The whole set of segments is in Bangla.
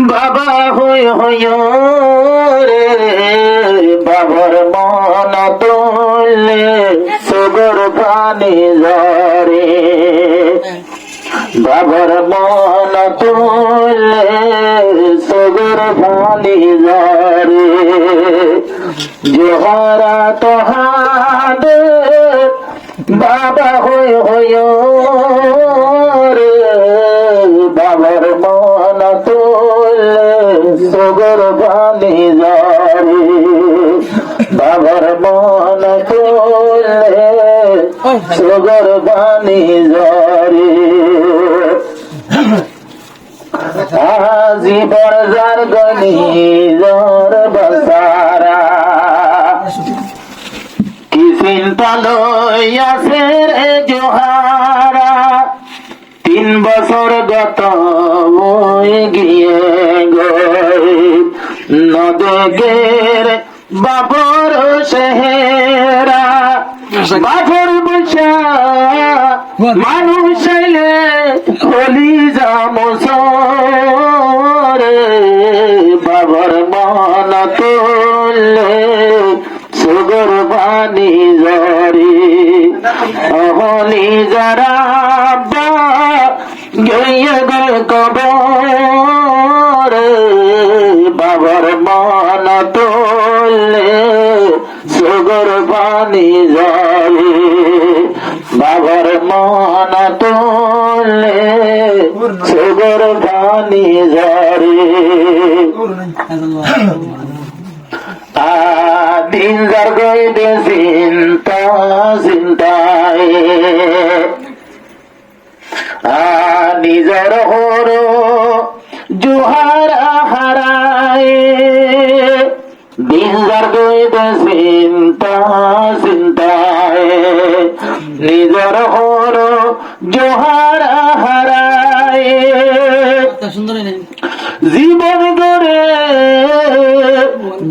বাবা হই হই রে বাবার মন তুললে সগর পানি ঝরে বাবার মন তুললে সগর পানি ঝরে জোহরা তোহাদের বাবা হই হই রে বাবার মন তুললে সগর পানি ঝরে বাবার মন তুললে সগর পানি ঝরে আজি বরজার গনি জর বসারা কি চিন্তা লইয়াছে রে জোহারা 3 বছর গত হয়ে গিয়ে নদেগের বাবর সেহেরা বাবর বসা মানুষ হলি যামসরে বাবর মন তুললে সগর পানি ঝরে অহলি যারা গিয়ে গল কবর বাবার মন তুললে সগর পানি ঝরে বাবার মন তুললে সগর পানি ঝরে দিন যার গইবে চিন্তা চিন্তায় নিজর হর জোহারা হারায় দিন যার গইবে চিন্তা চিন্তায় নিজর হর জোহারা হারায় জীবন গড়ে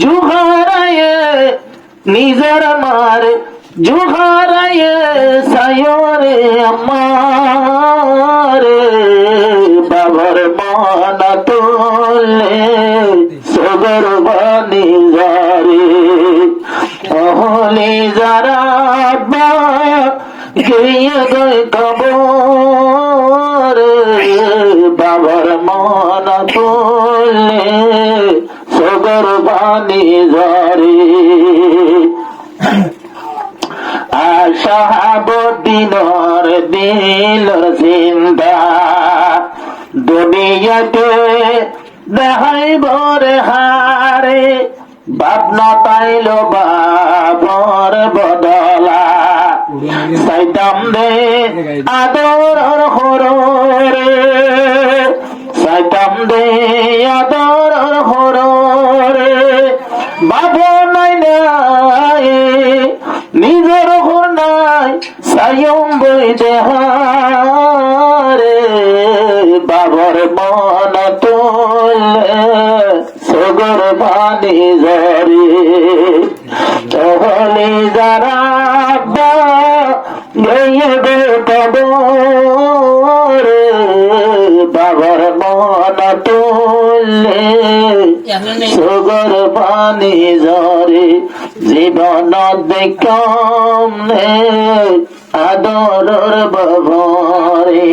জোহারায় নিজর মার জোহারায় সায়রে আমার বাবার মন তুললে সগর পানি ঝরে অহলি যারা গিয়ে গই কবর বাবার মন তুললে সগর পানি ঝরে শাহাবুদ্দিনের দিলর চিন্তা দুনিয়াতে দেখাই বরে হারে ভাবনা পাইল বাবর বদলা সাইতাম দে আদর হরে সাইতাম দে আদর হরে বাবু নাই নাই নিজর নাই সায়ম বই দেহারে বাবার মন তুললে সগর পানি ঝরে তহলি যারা গিয়ে কবরে বাবার মন তুললে সগর পানি ঝরে জীবন দেখম আদর বাবরে